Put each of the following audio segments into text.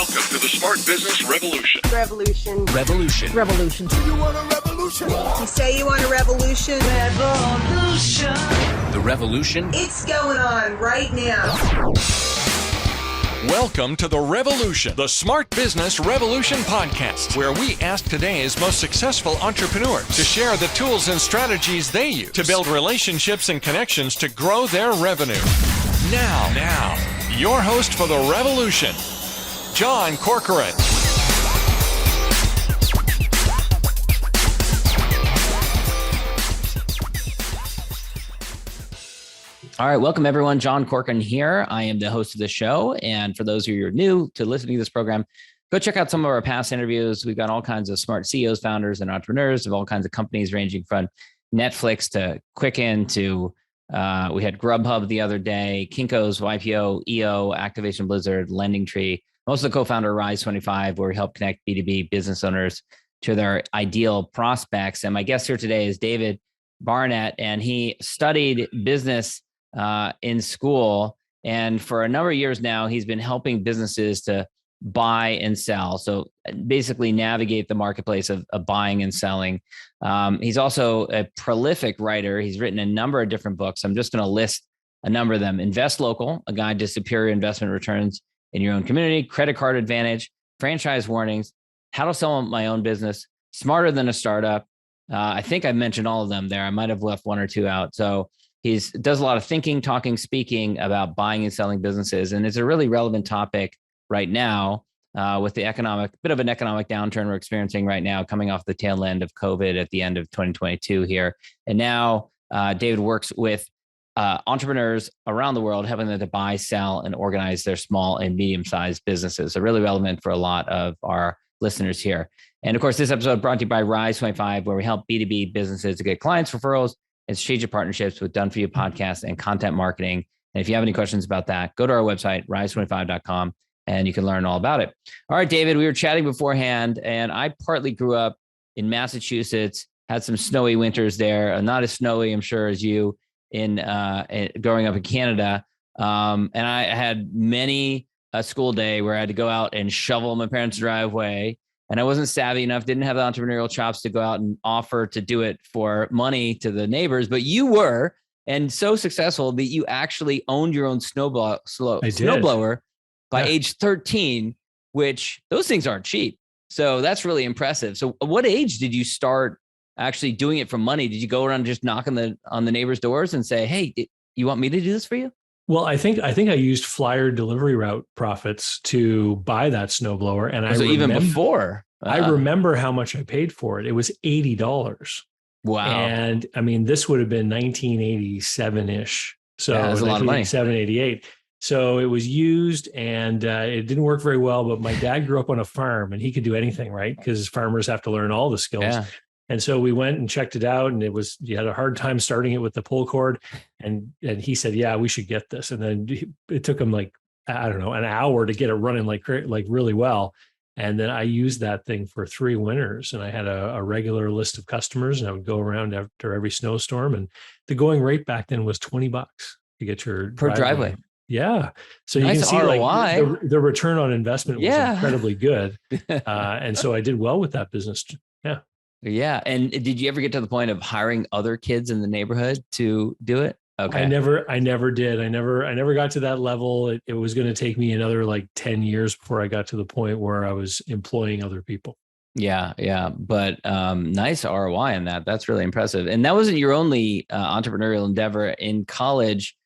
Welcome to the Smart Business Revolution. Revolution. Revolution. Revolution. You want a revolution? You say you want a revolution? Revolution. The revolution. It's going on right now. Welcome to The Revolution, the Smart Business Revolution podcast, where we ask today's most successful entrepreneurs to share the tools and strategies they use to build relationships and connections to grow their revenue. Now, your host for The Revolution, John Corcoran. All right, welcome everyone. John Corcoran here. I am the host of the show. And for those of you who are new to listening to this program, go check out some of our past interviews. We've got all kinds of smart CEOs, founders, and entrepreneurs of all kinds of companies, ranging from Netflix to Quicken to we had Grubhub the other day, Kinko's YPO, EO, Activation Blizzard, Lending Tree. Most of the co-founder of Rise 25, where we help connect B2B business owners to their ideal prospects. And my guest here today is David Barnett, and he studied business in school. And for a number of years now, he's been helping businesses to buy and sell. So basically navigate the marketplace of buying and selling. He's also a prolific writer. He's written a number of different books. I'm just going to list a number of them. Invest Local, a guide to superior investment returns in your own community, Credit Card Advantage, Franchise Warnings, How to Sell My Own Business, Smarter Than a Startup. I think I mentioned all of them there. I might have left one or two out. So he does a lot of thinking, talking, speaking about buying and selling businesses. And it's a really relevant topic right now with the bit of an economic downturn we're experiencing right now, coming off the tail end of COVID at the end of 2022 here. And now David works with entrepreneurs around the world, helping them to buy, sell, and organize their small and medium-sized businesses. So really relevant for a lot of our listeners here. And of course, this episode brought to you by Rise 25, where we help B2B businesses to get clients, referrals, and strategic partnerships with Done For You podcasts and content marketing. And if you have any questions about that, go to our website, rise25.com, and you can learn all about it. All right, David, we were chatting beforehand, and I partly grew up in Massachusetts, had some snowy winters there, not as snowy, I'm sure, as you in growing up in Canada. And I had many a school day where I had to go out and shovel my parents' driveway. And I wasn't savvy enough, didn't have the entrepreneurial chops to go out and offer to do it for money to the neighbors, but you were, and so successful that you actually owned your own snowblower by age 13, which those things aren't cheap. So that's really impressive. So what age did you start actually doing it for money? Did you go around just knocking on the neighbors' doors and say, hey, you want me to do this for you? Well, I think I used flyer delivery route profits to buy that snowblower, and before I remember how much I paid for it. It was $80. Wow! And I mean, this would have been 1987-ish, so that's a lot of money. 88. So it was used, and it didn't work very well. But my dad grew up on a farm, and he could do anything, right? Because farmers have to learn all the skills. Yeah. And so we went and checked it out, and you had a hard time starting it with the pull cord. And he said, yeah, we should get this. And then it took him an hour to get it running like really well. And then I used that thing for 3 winters, and I had a regular list of customers, and I would go around after every snowstorm. And the going rate back then was $20 to get your driveway. Yeah. So you can see ROI. The return on investment was incredibly good. And so I did well with that business. Yeah. Yeah. And did you ever get to the point of hiring other kids in the neighborhood to do it? Okay. I never did. I never got to that level. It was going to take me another 10 years before I got to the point where I was employing other people. Yeah. Yeah. But nice ROI on that. That's really impressive. And that wasn't your only entrepreneurial endeavor. In college,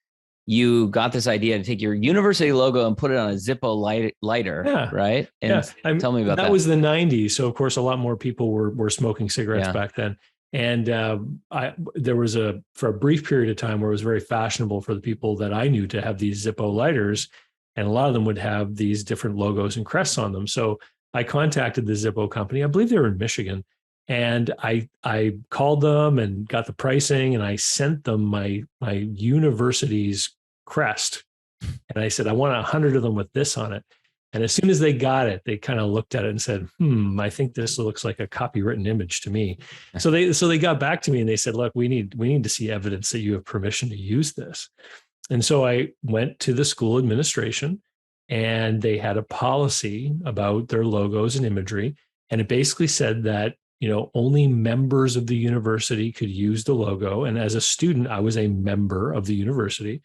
you got this idea to take your university logo and put it on a Zippo lighter, right? And tell me about that. That was the 90s. So of course, a lot more people were smoking cigarettes back then. And there was for a brief period of time where it was very fashionable for the people that I knew to have these Zippo lighters. And a lot of them would have these different logos and crests on them. So I contacted the Zippo company. I believe they were in Michigan. And I called them and got the pricing, and I sent them my university's crest. And I said, I want 100 of them with this on it. And as soon as they got it, they kind of looked at it and said, I think this looks like a copywritten image to me. So they got back to me and they said, look, we need to see evidence that you have permission to use this. And so I went to the school administration and they had a policy about their logos and imagery. And it basically said that, only members of the university could use the logo. And as a student, I was a member of the university.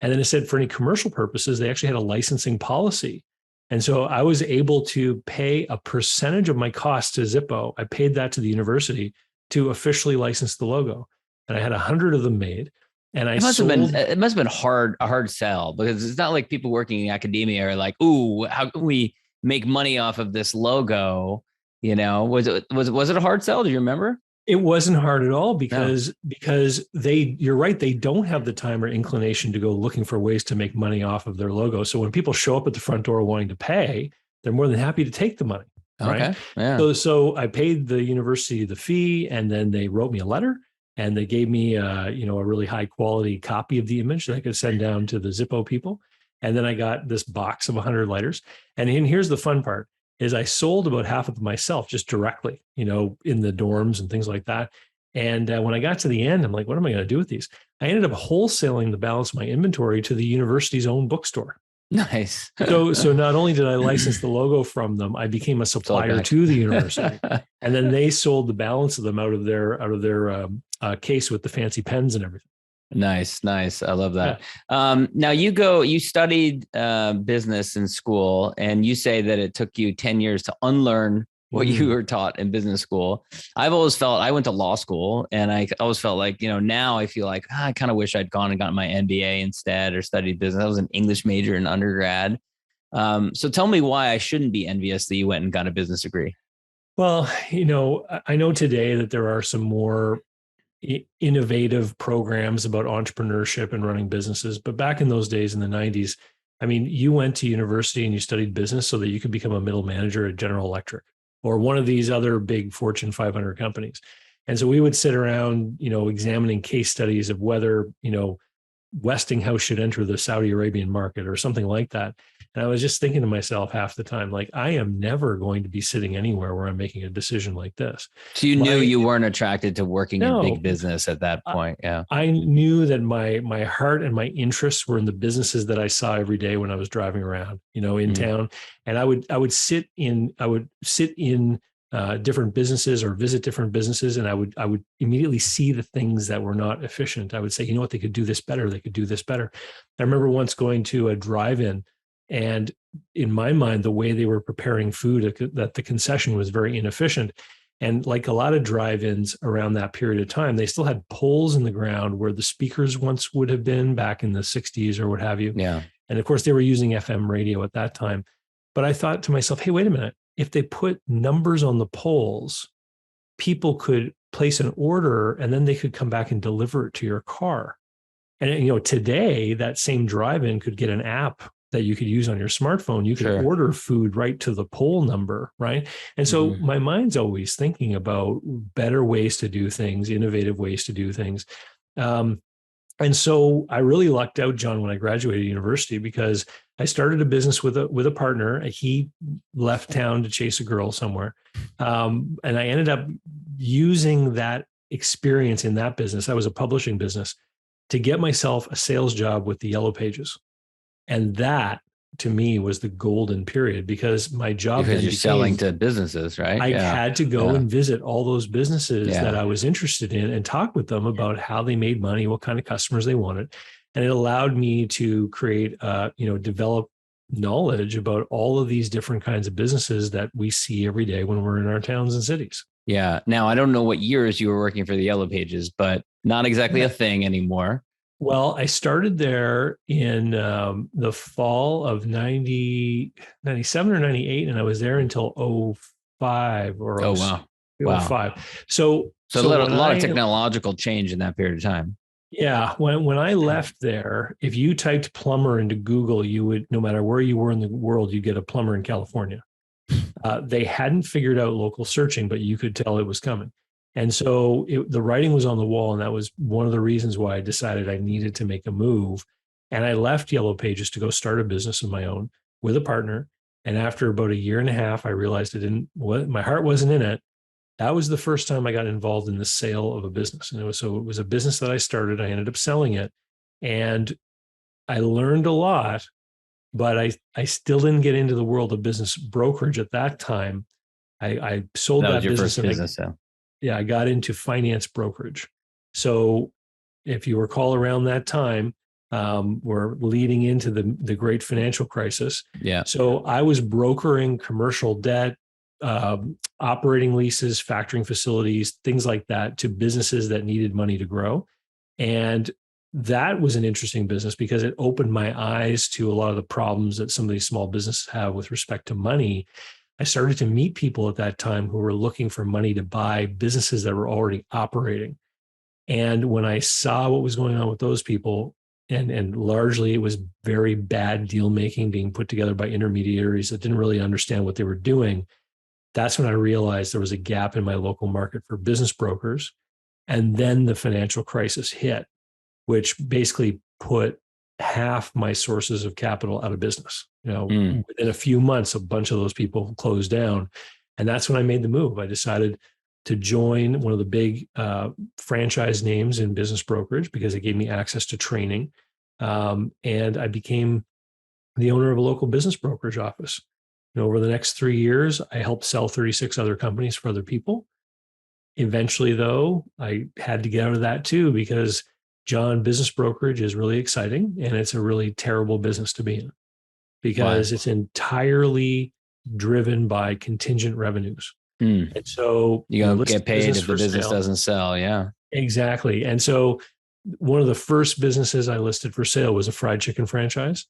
And then it said for any commercial purposes, they actually had a licensing policy. And so I was able to pay a percentage of my cost to Zippo. I paid that to the university to officially license the logo. And I had 100 of them made. And it must have been a hard sell, because it's not like people working in academia are like, ooh, how can we make money off of this logo? Was it a hard sell? Do you remember? It wasn't hard at all because you're right, they don't have the time or inclination to go looking for ways to make money off of their logo. So when people show up at the front door wanting to pay, they're more than happy to take the money. Right. Okay. Yeah. So I paid the university the fee, and then they wrote me a letter, and they gave me a really high quality copy of the image that I could send down to the Zippo people. And then I got this box of 100 lighters. And here's the fun part. Is I sold about half of them myself just directly, in the dorms and things like that. And when I got to the end, I'm like, what am I going to do with these? I ended up wholesaling the balance of my inventory to the university's own bookstore. Nice. So not only did I license the logo from them, I became a supplier to the university, and then they sold the balance of them out of their case with the fancy pens and everything. Nice. I love that. Yeah. Now you studied business in school, and you say that it took you 10 years to unlearn what you were taught in business school. I've always felt, I went to law school, and I always felt like, now I feel like I kind of wish I'd gone and gotten my MBA instead, or studied business. I was an English major in undergrad. So tell me why I shouldn't be envious that you went and got a business degree. Well, I know today that there are some more innovative programs about entrepreneurship and running businesses. But back in those days in the 90s, you went to university and you studied business so that you could become a middle manager at General Electric or one of these other big Fortune 500 companies. And so we would sit around, examining case studies of whether, Westinghouse should enter the Saudi Arabian market or something like that. And I was just thinking to myself half the time, like, I am never going to be sitting anywhere where I'm making a decision like this. So you knew you weren't attracted to working in big business at that point. Yeah. I knew that my heart and my interests were in the businesses that I saw every day when I was driving around, in town. And I would sit in different businesses or visit different businesses. And I would immediately see the things that were not efficient. I would say, they could do this better. They could do this better. I remember once going to a drive-in, and in my mind, the way they were preparing food at the concession was very inefficient. And like a lot of drive-ins around that period of time, they still had poles in the ground where the speakers once would have been back in the 60s or what have you. Yeah. And of course, they were using FM radio at that time. But I thought to myself, hey, wait a minute. If they put numbers on the poles, people could place an order and then they could come back and deliver it to your car. And, today that same drive-in could get an app that you could use on your smartphone. You could order food right to the pole number, right? And so my mind's always thinking about better ways to do things, innovative ways to do things. And so I really lucked out, John, when I graduated university, because I started a business with a partner. He left town to chase a girl somewhere. And I ended up using that experience in that business. I was a publishing business to get myself a sales job with the Yellow Pages. And that, to me, was the golden period, because my job because you're selling to businesses, right? I had to go and visit all those businesses that I was interested in and talk with them about how they made money, what kind of customers they wanted. And it allowed me to create, develop knowledge about all of these different kinds of businesses that we see every day when we're in our towns and cities. Yeah. Now, I don't know what years you were working for the Yellow Pages, but not exactly a thing anymore. Well, I started there in the fall of 97 or 98, and I was there until 05 or 05. So a lot of technological change in that period of time. Yeah. When I left there, if you typed plumber into Google, you would, no matter where you were in the world, you'd get a plumber in California. They hadn't figured out local searching, but you could tell it was coming. And so the writing was on the wall, and that was one of the reasons why I decided I needed to make a move. And I left Yellow Pages to go start a business of my own with a partner. And after about a year and a half, I realized my heart wasn't in it. That was the first time I got involved in the sale of a business. And it was a business that I started. I ended up selling it, and I learned a lot. but I still didn't get into the world of business brokerage at that time. I sold that was your business. first business. So. Yeah, I got into finance brokerage. So if you recall around that time, we're leading into the great financial crisis. Yeah. So I was brokering commercial debt, operating leases, factoring facilities, things like that to businesses that needed money to grow. And that was an interesting business because it opened my eyes to a lot of the problems that some of these small businesses have with respect to money. I started to meet people at that time who were looking for money to buy businesses that were already operating. And when I saw what was going on with those people, and largely it was very bad deal making being put together by intermediaries that didn't really understand what they were doing, that's when I realized there was a gap in my local market for business brokers. And then the financial crisis hit, which basically put half my sources of capital out of business. Within a few months, a bunch of those people closed down. And that's when I made the move. I decided to join one of the big franchise names in business brokerage because it gave me access to training. And I became the owner of a local business brokerage office. Over the next 3 years, I helped sell 36 other companies for other people. Eventually, though, I had to get out of that too because John, business brokerage is really exciting and it's a really terrible business to be in because it's entirely driven by contingent revenues. And so you don't get paid if the business doesn't sell. Yeah, exactly. And so one of the first businesses I listed for sale was a fried chicken franchise.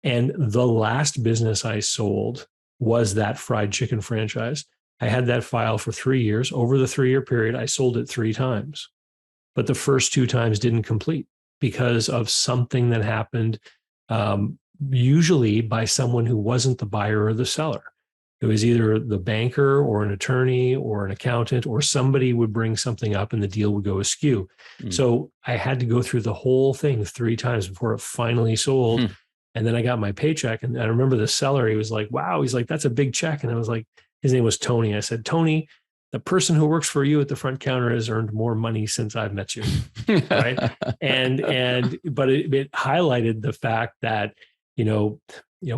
And the last business I sold was that fried chicken franchise. I had that file for 3 years. Over the 3-year period, I sold it 3 times. But the first 2 times didn't complete because of something that happened, usually by someone who wasn't the buyer or the seller. It was either the banker or an attorney or an accountant, or somebody would bring something up and the deal would go askew. So I had to go through the whole thing 3 times before it finally sold. And then I got my paycheck. And I remember the seller, he was like, wow, he's like, that's a big check. And I was like, his name was Tony. I said, Tony, the person who works for you at the front counter has earned more money since I've met you. Right. But it highlighted the fact that,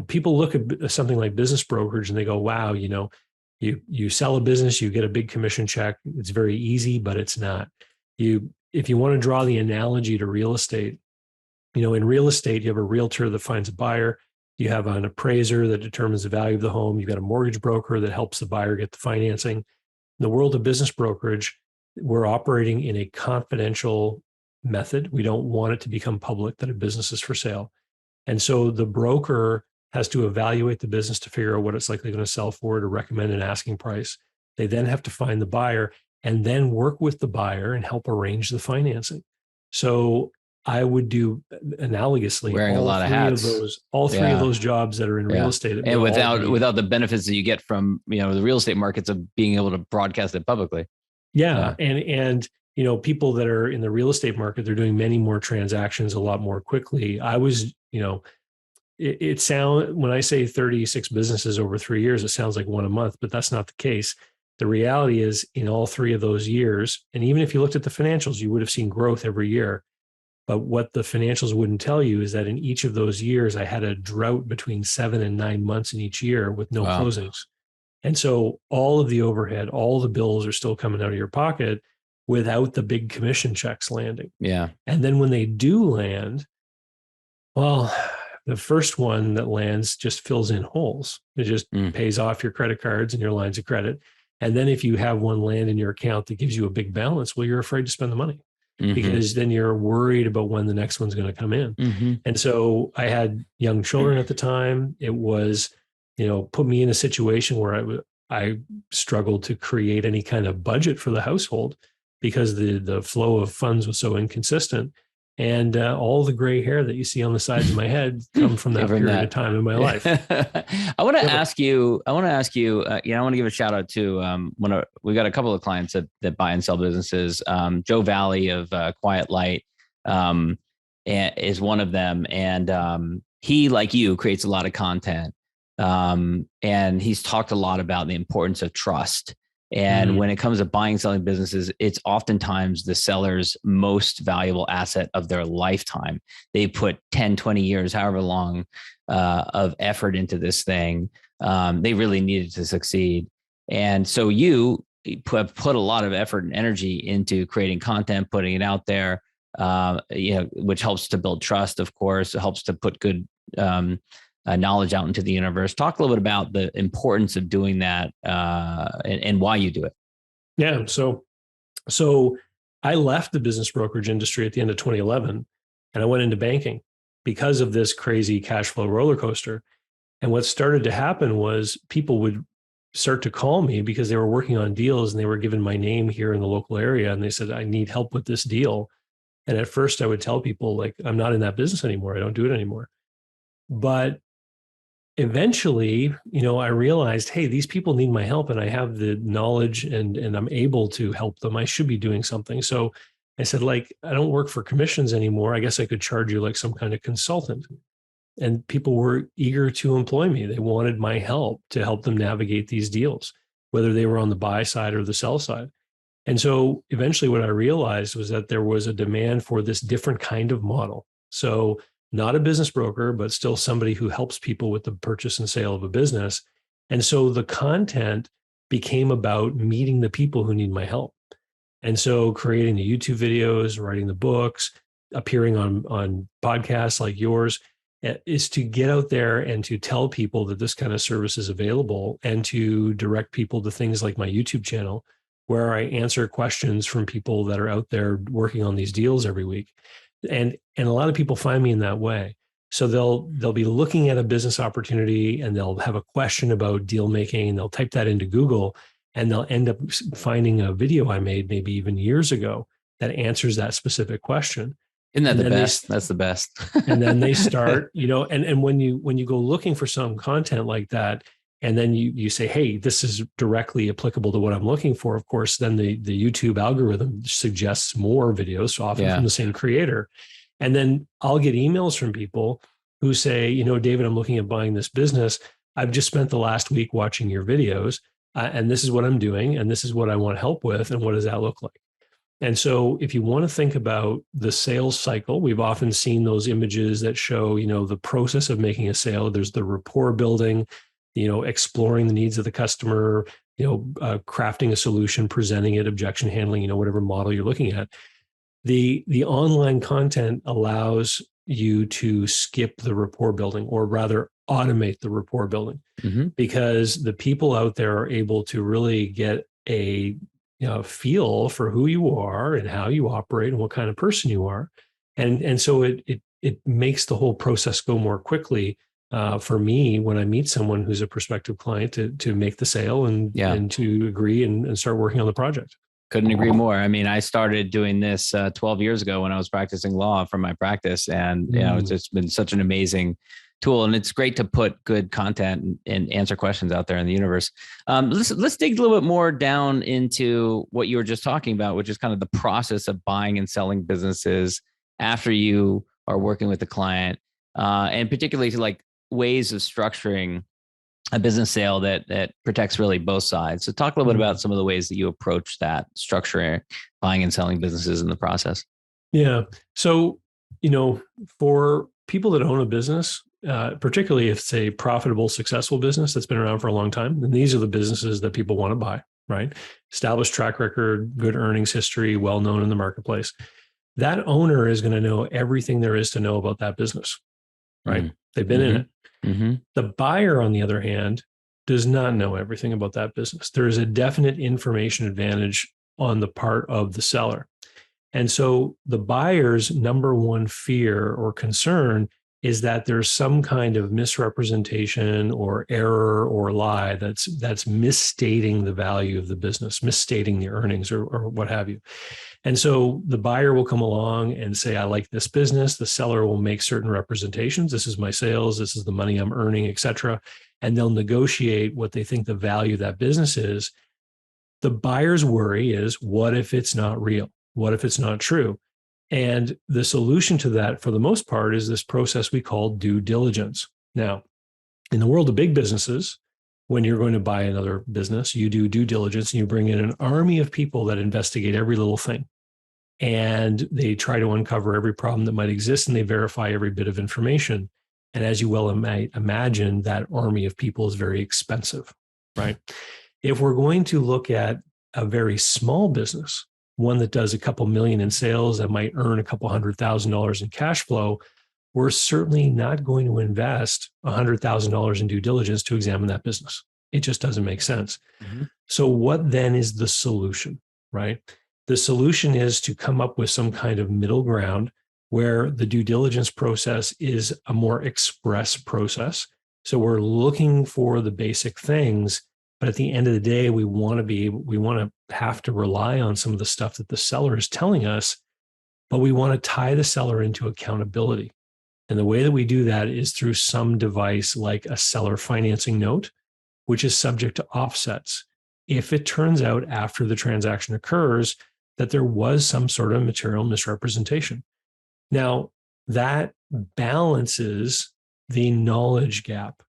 people look at something like business brokerage and they go, wow, you sell a business, you get a big commission check. It's very easy, but it's not. If you want to draw the analogy to real estate, in real estate, you have a realtor that finds a buyer. You have an appraiser that determines the value of the home. You've got a mortgage broker that helps the buyer get the financing. In the world of business brokerage, we're operating in a confidential method. We don't want it to become public that a business is for sale. And so the broker has to evaluate the business to figure out what it's likely going to sell for, to recommend an asking price. They then have to find the buyer and then work with the buyer and help arrange the financing. So I would do analogously wearing a lot of hats. All three of those jobs that are in real estate. And without the benefits that you get from, the real estate markets of being able to broadcast it publicly. Yeah. And people that are in the real estate market, they're doing many more transactions a lot more quickly. I was, when I say 36 businesses over 3 years, it sounds like one a month, but that's not the case. The reality is in all 3 of those years, and even if you looked at the financials, you would have seen growth every year. But what the financials wouldn't tell you is that in each of those years, I had a drought between 7 and 9 months in each year with no closings. And so all of the overhead, all the bills are still coming out of your pocket without the big commission checks landing. Yeah. And then when they do land, well, the first one that lands just fills in holes. It just pays off your credit cards and your lines of credit. And then if you have one land in your account that gives you a big balance, well, you're afraid to spend the money. Because then you're worried about when the next one's going to come in. And so I had young children at the time. It was, put me in a situation where I struggled to create any kind of budget for the household because the flow of funds was so inconsistent. And all the gray hair that you see on the sides of my head come from that period of time in my life. I want to ask you, I want to give a shout out to we've got a couple of clients that buy and sell businesses. Joe Valley of Quiet Light is one of them. And he, like you, creates a lot of content. And he's talked a lot about the importance of trust And when it comes to buying and selling businesses, it's oftentimes the seller's most valuable asset of their lifetime. They put 10, 20 years, however long, of effort into this thing. They really needed to succeed. And so you put a lot of effort and energy into creating content, putting it out there, which helps to build trust, of course. It helps to put good knowledge out into the universe. Talk a little bit about the importance of doing that and why you do it. Yeah. So I left the business brokerage industry at the end of 2011, and I went into banking because of this crazy cash flow roller coaster. And what started to happen was people would start to call me because they were working on deals and they were given my name here in the local area. And they said, I need help with this deal. And at first I would tell people, like, I'm not in that business anymore. I don't do it anymore. But eventually, I realized, hey, these people need my help and I have the knowledge and I'm able to help them. I should be doing something. So I said, like, I don't work for commissions anymore. I guess I could charge you like some kind of consultant. And people were eager to employ me. They wanted my help to help them navigate these deals, whether they were on the buy side or the sell side. And so eventually what I realized was that there was a demand for this different kind of model. So not a business broker, but still somebody who helps people with the purchase and sale of a business. And so the content became about meeting the people who need my help. And so creating the YouTube videos, writing the books, appearing on podcasts like yours, is to get out there and to tell people that this kind of service is available and to direct people to things like my YouTube channel, where I answer questions from people that are out there working on these deals every week. And a lot of people find me in that way. So they'll be looking at a business opportunity and they'll have a question about deal making and they'll type that into Google and they'll end up finding a video I made maybe even years ago that answers that specific question. Isn't that the best? That's the best. And then they start, and when you go looking for some content like that, and then you say, hey, this is directly applicable to what I'm looking for, of course, then the YouTube algorithm suggests more videos, often from the same creator. And then I'll get emails from people who say, David, I'm looking at buying this business. I've just spent the last week watching your videos, and this is what I'm doing, and this is what I want help with, and what does that look like? And so if you want to think about the sales cycle, we've often seen those images that show, the process of making a sale. There's the rapport building, exploring the needs of the customer, crafting a solution, presenting it, objection handling, whatever model you're looking at. The online content allows you to skip the rapport building, or rather automate the rapport building, because the people out there are able to really get a feel for who you are and how you operate and what kind of person you are. And so it makes the whole process go more quickly for me when I meet someone who's a prospective client to make the sale and to agree and start working on the project. Couldn't agree more. I mean, I started doing this 12 years ago when I was practicing law from my practice. And, it's just been such an amazing tool, and it's great to put good content and answer questions out there in the universe. Let's dig a little bit more down into what you were just talking about, which is kind of the process of buying and selling businesses after you are working with the client, and particularly to like ways of structuring a business sale that protects really both sides. So talk a little bit about some of the ways that you approach that structuring, buying and selling businesses in the process. Yeah. So, for people that own a business, particularly if it's a profitable, successful business that's been around for a long time, then these are the businesses that people want to buy, right? Established track record, good earnings history, well-known in the marketplace. That owner is going to know everything there is to know about that business, right? They've been in it. The buyer, on the other hand, does not know everything about that business. There is a definite information advantage on the part of the seller. And so the buyer's number one fear or concern is that there's some kind of misrepresentation or error or lie that's misstating the value of the business, misstating the earnings or what have you. And so the buyer will come along and say, I like this business. The seller will make certain representations. This is my sales. This is the money I'm earning, et cetera. And they'll negotiate what they think the value of that business is. The buyer's worry is, what if it's not real? What if it's not true? And the solution to that, for the most part, is this process we call due diligence. Now, in the world of big businesses, when you're going to buy another business, you do due diligence and you bring in an army of people that investigate every little thing. And they try to uncover every problem that might exist, and they verify every bit of information. And as you well might imagine, that army of people is very expensive, right? If we're going to look at a very small business, one that does a couple million in sales that might earn a couple $100,000 in cash flow, we're certainly not going to invest $100,000 in due diligence to examine that business. It just doesn't make sense. Mm-hmm. So what then is the solution, right? The solution is to come up with some kind of middle ground where the due diligence process is a more express process. So we're looking for the basic things, but at the end of the day, we want to have to rely on some of the stuff that the seller is telling us, but we want to tie the seller into accountability. And the way that we do that is through some device like a seller financing note, which is subject to offsets. If it turns out after the transaction occurs that there was some sort of material misrepresentation. Now, that balances the knowledge gap,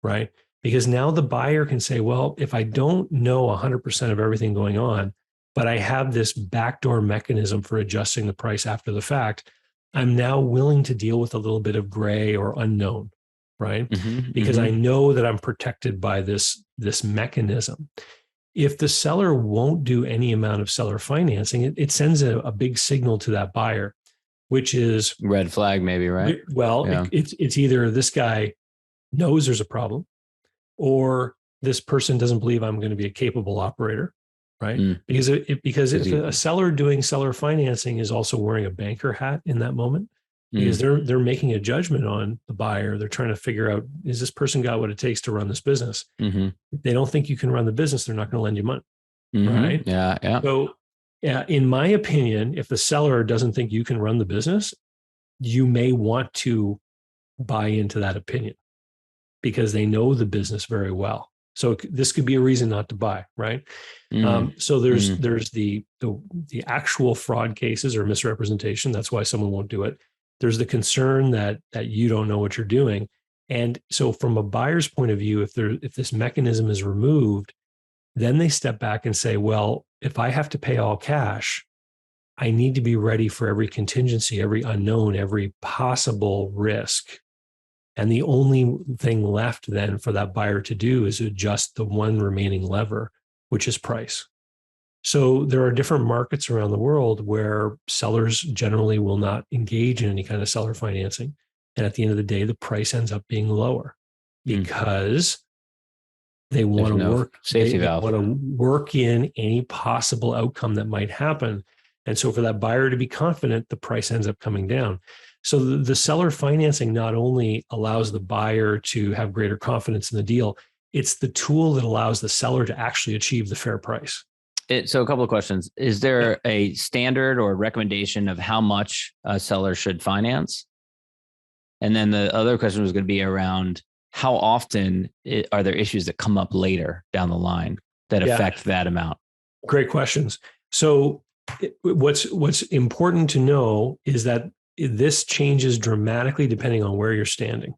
right? Because now the buyer can say, well, if I don't know 100% of everything going on, but I have this backdoor mechanism for adjusting the price after the fact, I'm now willing to deal with a little bit of gray or unknown, right? Because I know that I'm protected by this mechanism. If the seller won't do any amount of seller financing, it sends a big signal to that buyer, which is red flag, maybe, right? Well, yeah. It's either this guy knows there's a problem, or this person doesn't believe I'm going to be a capable operator, right? Because if a seller doing seller financing is also wearing a banker hat in that moment, because they're making a judgment on the buyer. They're trying to figure out, is this person got what it takes to run this business? If they don't think you can run the business, they're not going to lend you money, right? Yeah. So, in my opinion, if the seller doesn't think you can run the business, you may want to buy into that opinion because they know the business very well. So this could be a reason not to buy, right? So there's the actual fraud cases or misrepresentation. That's why someone won't do it. There's the concern that you don't know what you're doing. And so from a buyer's point of view, if this mechanism is removed, then they step back and say, well, if I have to pay all cash, I need to be ready for every contingency, every unknown, every possible risk. And the only thing left then for that buyer to do is adjust the one remaining lever, which is price. So there are different markets around the world where sellers generally will not engage in any kind of seller financing. And at the end of the day, the price ends up being lower because they want to work safety valve. They want to work in any possible outcome that might happen. And so for that buyer to be confident, the price ends up coming down. So the seller financing not only allows the buyer to have greater confidence in the deal, it's the tool that allows the seller to actually achieve the fair price. So a couple of questions. Is there a standard or recommendation of how much a seller should finance? And then the other question was going to be around how often are there issues that come up later down the line that affect that amount? Great questions. So what's important to know is that this changes dramatically depending on where you're standing.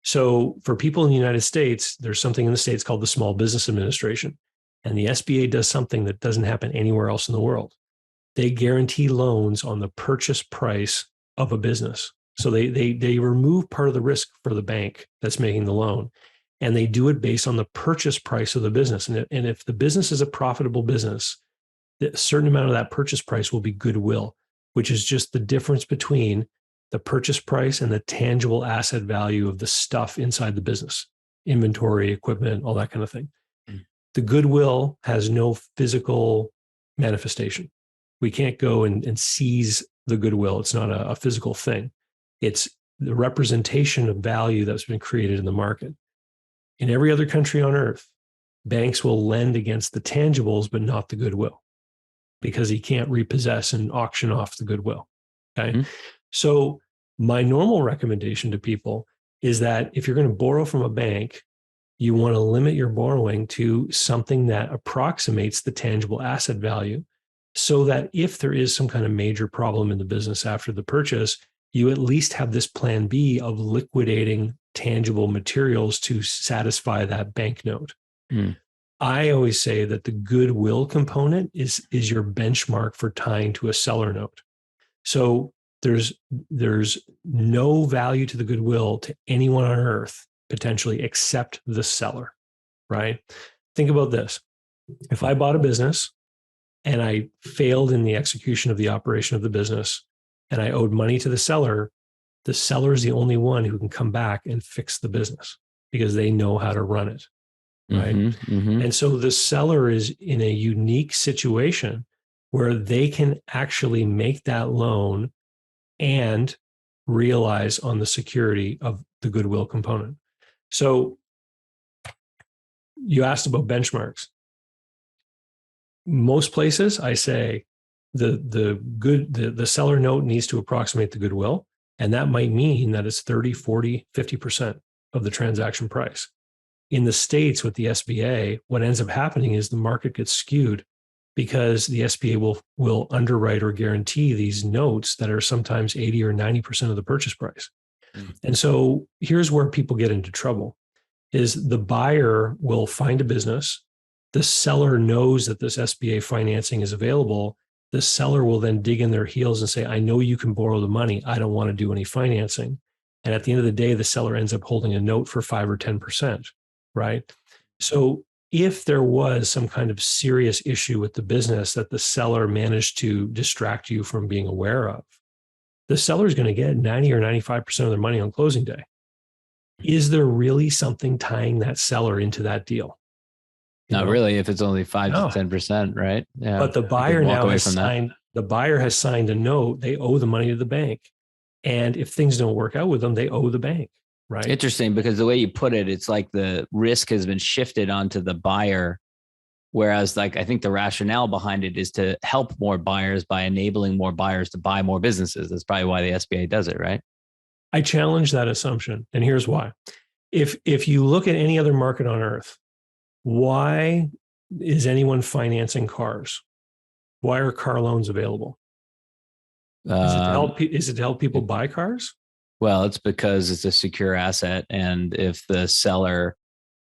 So for people in the United States, there's something in the States called the Small Business Administration. And the SBA does something that doesn't happen anywhere else in the world. They guarantee loans on the purchase price of a business. So they remove part of the risk for the bank that's making the loan. And they do it based on the purchase price of the business. And if the business is a profitable business, a certain amount of that purchase price will be goodwill, which is just the difference between the purchase price and the tangible asset value of the stuff inside the business, inventory, equipment, all that kind of thing. The goodwill has no physical manifestation. We can't go and seize the goodwill. It's not a physical thing. It's the representation of value that's been created in the market. In every other country on earth, banks will lend against the tangibles, but not the goodwill, because he can't repossess and auction off the goodwill. Okay. So my normal recommendation to people is that if you're going to borrow from a bank, you want to limit your borrowing to something that approximates the tangible asset value, so that if there is some kind of major problem in the business after the purchase, you at least have this plan B of liquidating tangible materials to satisfy that bank note. Mm. I always say that the goodwill component is your benchmark for tying to a seller note. So there's no value to the goodwill to anyone on earth potentially except the seller, right? Think about this. If I bought a business and I failed in the execution of the operation of the business and I owed money to the seller is the only one who can come back and fix the business because they know how to run it, right? Mm-hmm, mm-hmm. And so the seller is in a unique situation where they can actually make that loan and realize on the security of the goodwill component. So you asked about benchmarks. Most places I say the seller note needs to approximate the goodwill. And that might mean that it's 30, 40, 50% of the transaction price. In the States with the SBA, what ends up happening is the market gets skewed because the SBA will underwrite or guarantee these notes that are sometimes 80 or 90% of the purchase price. Mm. And so here's where people get into trouble is the buyer will find a business. The seller knows that this SBA financing is available. The seller will then dig in their heels and say, I know you can borrow the money. I don't want to do any financing. And at the end of the day, the seller ends up holding a note for 5 or 10%, right? So if there was some kind of serious issue with the business that the seller managed to distract you from being aware of, the seller is going to get 90 or 95% of their money on closing day. Is there really something tying that seller into that deal? Not really, if it's only 5 to 10%, right? Yeah. But the buyer now has signed, the buyer has signed a note. They owe the money to the bank. And if things don't work out with them, they owe the bank, right? Interesting, because the way you put it, it's like the risk has been shifted onto the buyer. Whereas like, I think the rationale behind it is to help more buyers by enabling more buyers to buy more businesses. That's probably why the SBA does it, right? I challenge that assumption. And here's why. If you look at any other market on earth, why is anyone financing cars? Why are car loans available? Is it to help people buy cars? Well, it's because it's a secure asset. And if the seller,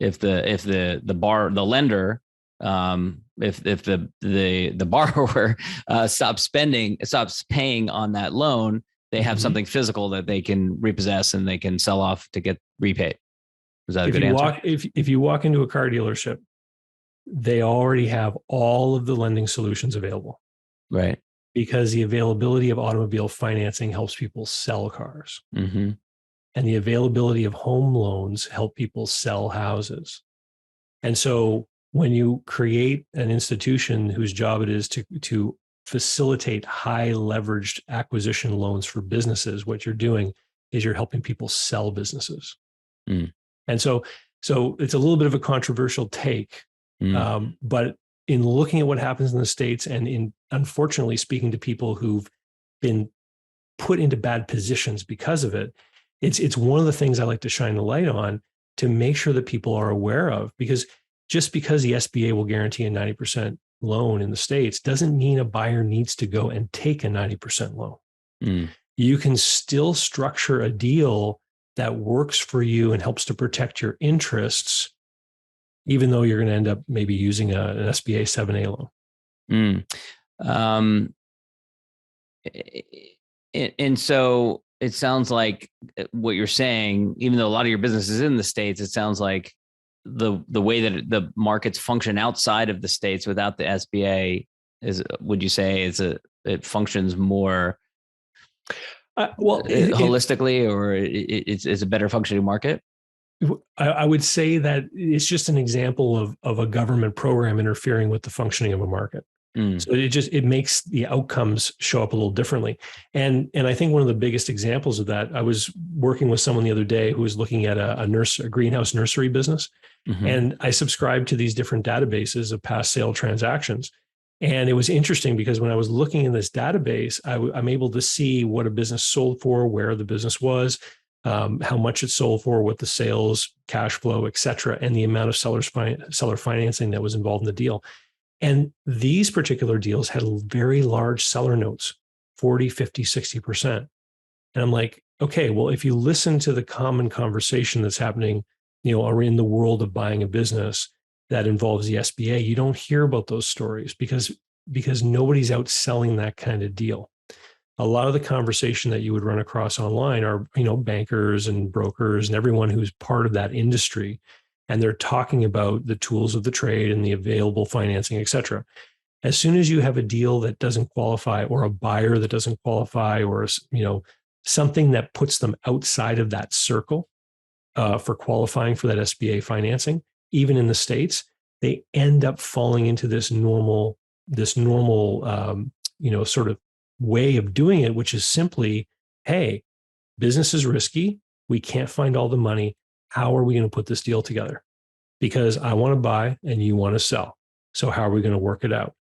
if the lender, if the borrower stops paying on that loan, they have something physical that they can repossess and they can sell off to get repaid. Is that a good answer? If you walk into a car dealership, they already have all of the lending solutions available. Right. Because the availability of automobile financing helps people sell cars. Mm-hmm. And the availability of home loans help people sell houses. And so when you create an institution whose job it is to facilitate high leveraged acquisition loans for businesses, what you're doing is you're helping people sell businesses. Mm. And so it's a little bit of a controversial take, but in looking at what happens in the States and in unfortunately speaking to people who've been put into bad positions because of it, it's one of the things I like to shine the light on to make sure that people are aware of, because just because the SBA will guarantee a 90% loan in the States doesn't mean a buyer needs to go and take a 90% loan. Mm. You can still structure a deal that works for you and helps to protect your interests, even though you're going to end up maybe using an SBA 7A loan. And so it sounds like what you're saying, even though a lot of your business is in the States, it sounds like the way that the markets function outside of the States without the SBA is, would you say it functions more holistically, or it's a better functioning market? I would say that it's just an example of a government program interfering with the functioning of a market. Mm. So it makes the outcomes show up a little differently. And I think one of the biggest examples of that, I was working with someone the other day who was looking at a greenhouse nursery business. Mm-hmm. And I subscribed to these different databases of past sale transactions. And it was interesting because when I was looking in this database, I'm able to see what a business sold for, where the business was, how much it sold for, what the sales, cash flow, et cetera, and the amount of seller financing that was involved in the deal. And these particular deals had very large seller notes, 40, 50, 60%. And I'm like, okay, well, if you listen to the common conversation that's happening, in the world of buying a business, that involves the SBA, you don't hear about those stories because nobody's out selling that kind of deal. A lot of the conversation that you would run across online are, bankers and brokers and everyone who's part of that industry. And they're talking about the tools of the trade and the available financing, et cetera. As soon as you have a deal that doesn't qualify, or a buyer that doesn't qualify, or, something that puts them outside of that circle for qualifying for that SBA financing, even in the States, they end up falling into this normal, sort of way of doing it, which is simply, hey, business is risky. We can't find all the money. How are we going to put this deal together? Because I want to buy and you want to sell. So how are we going to work it out?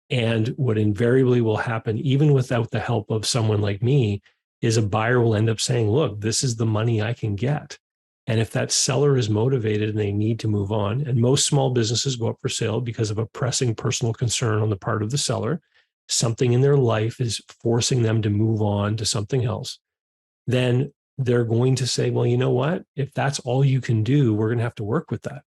And what invariably will happen, even without the help of someone like me, is a buyer will end up saying, look, this is the money I can get. And if that seller is motivated and they need to move on, and most small businesses go up for sale because of a pressing personal concern on the part of the seller, something in their life is forcing them to move on to something else, then they're going to say, well, you know what? If that's all you can do, we're going to have to work with that.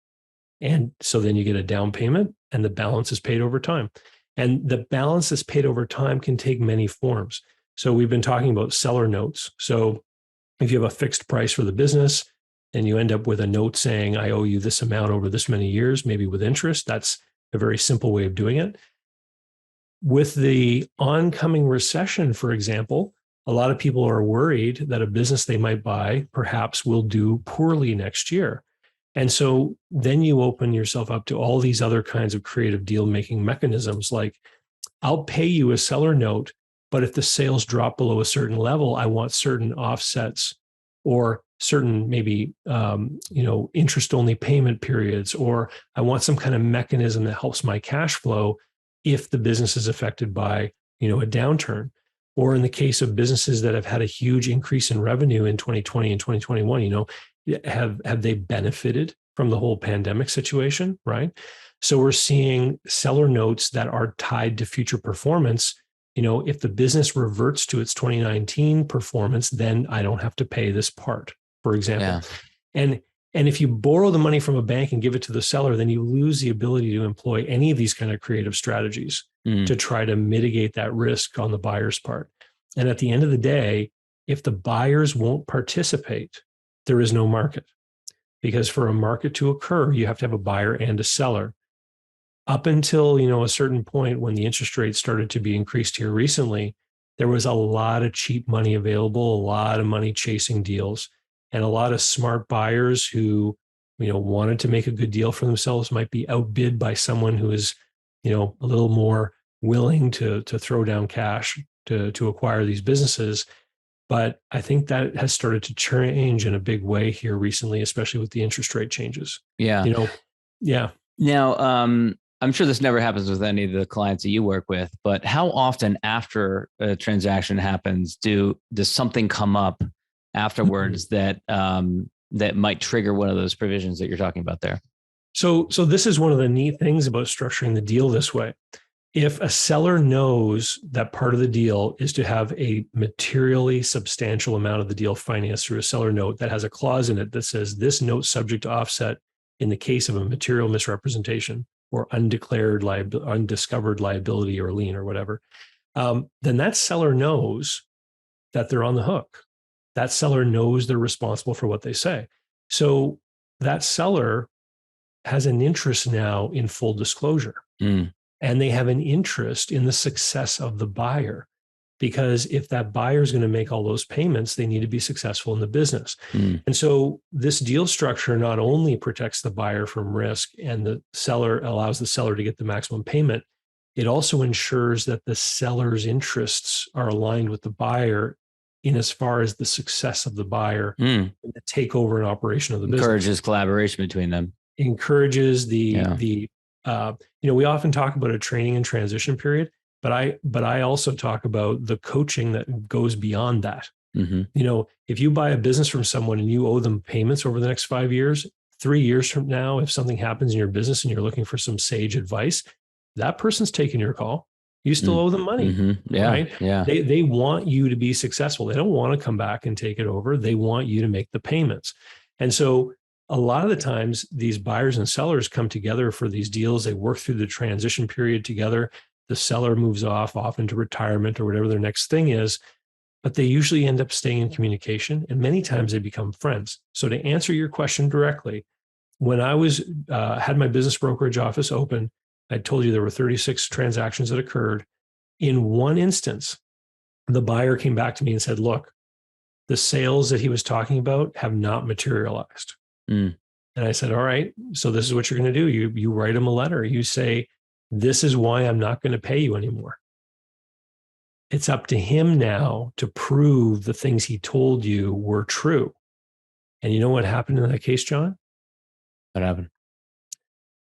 And so then you get a down payment and the balance is paid over time. And the balance that's paid over time can take many forms. So we've been talking about seller notes. So if you have a fixed price for the business and you end up with a note saying, I owe you this amount over this many years, maybe with interest, that's a very simple way of doing it. With the oncoming recession, for example, a lot of people are worried that a business they might buy perhaps will do poorly next year. And so then you open yourself up to all these other kinds of creative deal-making mechanisms, like I'll pay you a seller note, but if the sales drop below a certain level, I want certain offsets or certain maybe, interest-only payment periods, or I want some kind of mechanism that helps my cash flow if the business is affected by, a downturn. Or in the case of businesses that have had a huge increase in revenue in 2020 and 2021, have they benefited from the whole pandemic situation, right? So we're seeing seller notes that are tied to future performance. If the business reverts to its 2019 performance, then I don't have to pay this part, for example. Yeah. And if you borrow the money from a bank and give it to the seller, then you lose the ability to employ any of these kind of creative strategies to try to mitigate that risk on the buyer's part. And at the end of the day, if the buyers won't participate, there is no market. Because for a market to occur, you have to have a buyer and a seller. Up until, a certain point when the interest rates started to be increased here recently, there was a lot of cheap money available, a lot of money chasing deals. And a lot of smart buyers who, wanted to make a good deal for themselves might be outbid by someone who is, a little more willing to throw down cash to acquire these businesses. But I think that has started to change in a big way here recently, especially with the interest rate changes. Yeah. Yeah. Now, I'm sure this never happens with any of the clients that you work with, but how often after a transaction happens, does something come up afterwards that might trigger one of those provisions that you're talking about there? So this is one of the neat things about structuring the deal this way. If a seller knows that part of the deal is to have a materially substantial amount of the deal financed through a seller note that has a clause in it that says this note subject to offset in the case of a material misrepresentation or undiscovered liability or lien or whatever, then that seller knows that they're on the hook. That seller knows they're responsible for what they say. So that seller has an interest now in full disclosure. And they have an interest in the success of the buyer, because if that buyer is going to make all those payments, they need to be successful in the business. And so this deal structure not only protects the buyer from risk and the seller allows the seller to get the maximum payment, it also ensures that the seller's interests are aligned with the buyer in as far as the success of the buyer and the takeover and operation of the business. Encourages collaboration between them. Encourages we often talk about a training and transition period, but I also talk about the coaching that goes beyond that. If you buy a business from someone and you owe them payments over the next 5 years, 3 years from now, if something happens in your business and you're looking for some sage advice, that person's taking your call. You still owe them money, right? Yeah. They want you to be successful. They don't want to come back and take it over. They want you to make the payments. And so a lot of the times these buyers and sellers come together for these deals. They work through the transition period together. The seller moves off into retirement or whatever their next thing is, but they usually end up staying in communication, and many times they become friends. So to answer your question directly, when I was had my business brokerage office open, I told you there were 36 transactions that occurred. In one instance, the buyer came back to me and said, look, the sales that he was talking about have not materialized. And I said, all right, so this is what you're going to do. You write him a letter. You say, this is why I'm not going to pay you anymore. It's up to him now to prove the things he told you were true. And you know what happened in that case, John? What happened?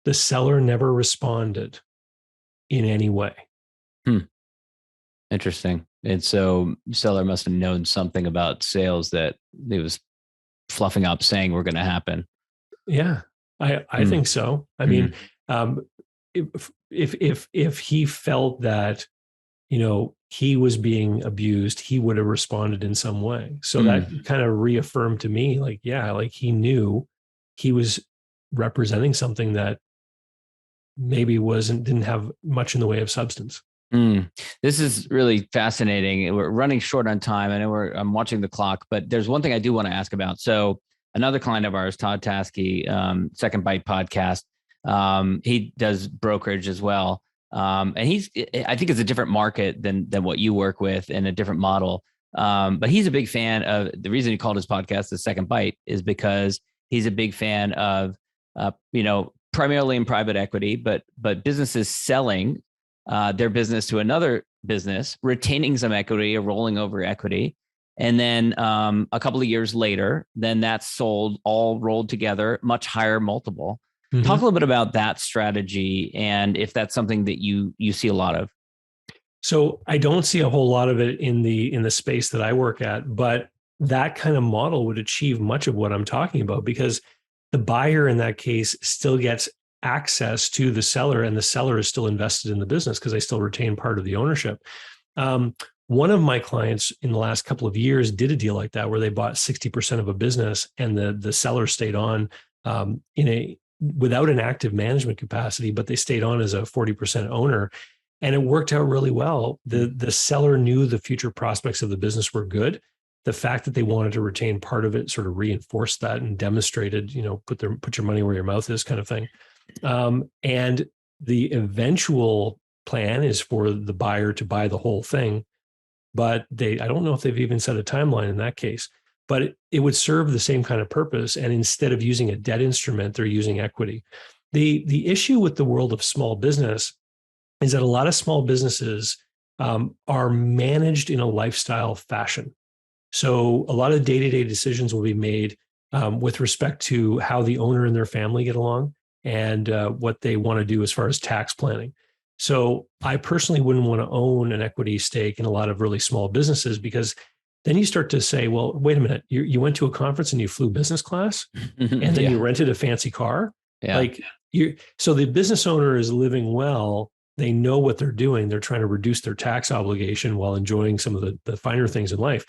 The seller never responded in any way. Interesting. And so seller must have known something about sales that he was fluffing up, saying were going to happen. Yeah, I think so. I mean, if he felt that, he was being abused, he would have responded in some way. So that kind of reaffirmed to me, like he knew he was representing something that maybe didn't have much in the way of substance. This is really fascinating. We're running short on time. I know I'm watching the clock, but there's one thing I do want to ask about. So another client of ours, Todd Taskey, Second Bite podcast, he does brokerage as well. And I think it's a different market than what you work with, and a different model. But he's a big fan of, the reason he called his podcast The Second Bite is because he's a big fan of, primarily in private equity, but businesses selling their business to another business, retaining some equity or rolling over equity. And then a couple of years later, then that's sold, all rolled together, much higher multiple. Talk a little bit about that strategy, and if that's something that you see a lot of. So I don't see a whole lot of it in the space that I work at, but that kind of model would achieve much of what I'm talking about, because the buyer in that case still gets access to the seller, and the seller is still invested in the business because they still retain part of the ownership. One of my clients in the last couple of years did a deal like that, where they bought 60% of a business, and the seller stayed on without an active management capacity, but they stayed on as a 40% owner, and it worked out really well. The seller knew the future prospects of the business were good. The fact that they wanted to retain part of it sort of reinforced that and demonstrated, put your money where your mouth is kind of thing. And the eventual plan is for the buyer to buy the whole thing, but I don't know if they've even set a timeline in that case, but it would serve the same kind of purpose. And instead of using a debt instrument, they're using equity. The issue with the world of small business is that a lot of small businesses are managed in a lifestyle fashion. So a lot of day-to-day decisions will be made with respect to how the owner and their family get along, and what they want to do as far as tax planning. So I personally wouldn't want to own an equity stake in a lot of really small businesses, because then you start to say, well, wait a minute, you went to a conference and you flew business class, and then you rented a fancy car. So the business owner is living well. They know what they're doing. They're trying to reduce their tax obligation while enjoying some of the finer things in life.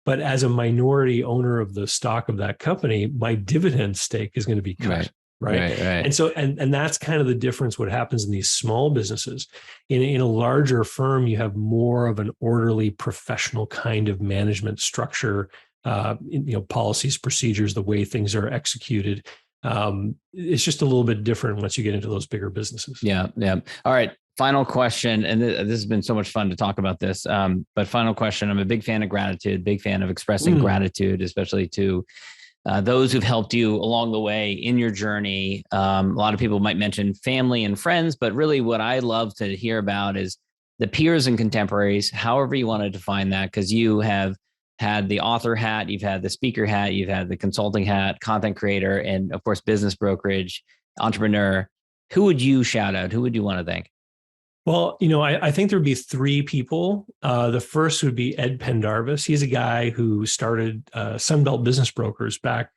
But as a minority owner of the stock of that company, my dividend stake is going to be cut. Right. And so, and that's kind of the difference, what happens in these small businesses. In a larger firm, you have more of an orderly, professional kind of management structure, policies, procedures, the way things are executed. It's just a little bit different once you get into those bigger businesses. Yeah. All right. Final question. And this has been so much fun to talk about this. But final question. I'm a big fan of gratitude, big fan of expressing gratitude, especially to those who've helped you along the way in your journey. A lot of people might mention family and friends, but really what I love to hear about is the peers and contemporaries, however you want to define that, because you have had the author hat, you've had the speaker hat, you've had the consulting hat, content creator, and of course, business brokerage, entrepreneur. Who would you shout out? Who would you want to thank? Well, I think there'd be three people. The first would be Ed Pendarvis. He's a guy who started Sunbelt Business Brokers back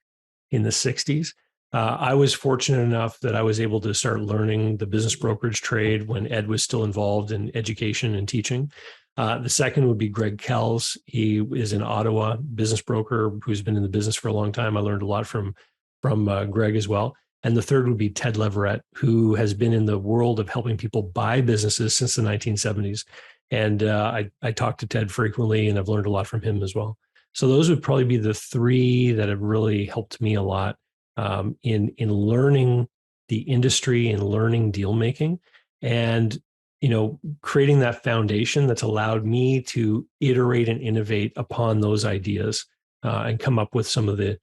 in the 60s. I was fortunate enough that I was able to start learning the business brokerage trade when Ed was still involved in education and teaching. The second would be Greg Kells. He is an Ottawa business broker who's been in the business for a long time. I learned a lot from from Greg as well. And the third would be Ted Leverett, who has been in the world of helping people buy businesses since the 1970s. And I talk to Ted frequently, and I've learned a lot from him as well. So those would probably be the three that have really helped me a lot in learning the industry and learning deal making, and creating that foundation that's allowed me to iterate and innovate upon those ideas and come up with some of the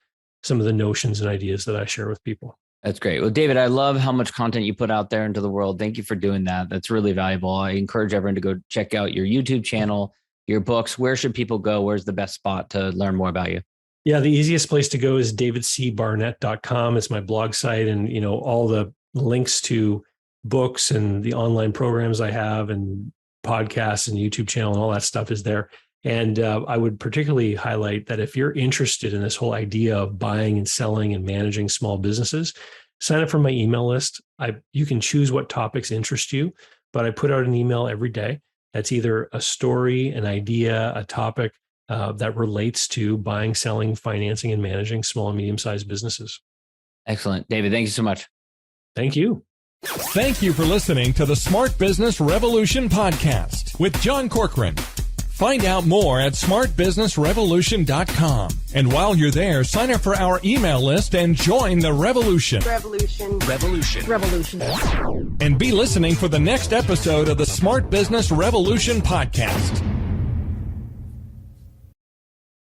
notions and ideas that I share with people. That's great. Well, David, I love how much content you put out there into the world. Thank you for doing that. That's really valuable. I encourage everyone to go check out your YouTube channel, your books. Where should people go? Where's the best spot to learn more about you? Yeah, the easiest place to go is davidcbarnett.com. It's my blog site, and all the links to books and the online programs I have and podcasts and YouTube channel and all that stuff is there. And I would particularly highlight that if you're interested in this whole idea of buying and selling and managing small businesses, sign up for my email list. You can choose what topics interest you, but I put out an email every day that's either a story, an idea, a topic that relates to buying, selling, financing, and managing small and medium-sized businesses. Excellent. David, thank you so much. Thank you. Thank you for listening to the Smart Business Revolution podcast with John Corcoran. Find out more at smartbusinessrevolution.com. And while you're there, sign up for our email list and join the revolution. Revolution. And be listening for the next episode of the Smart Business Revolution podcast.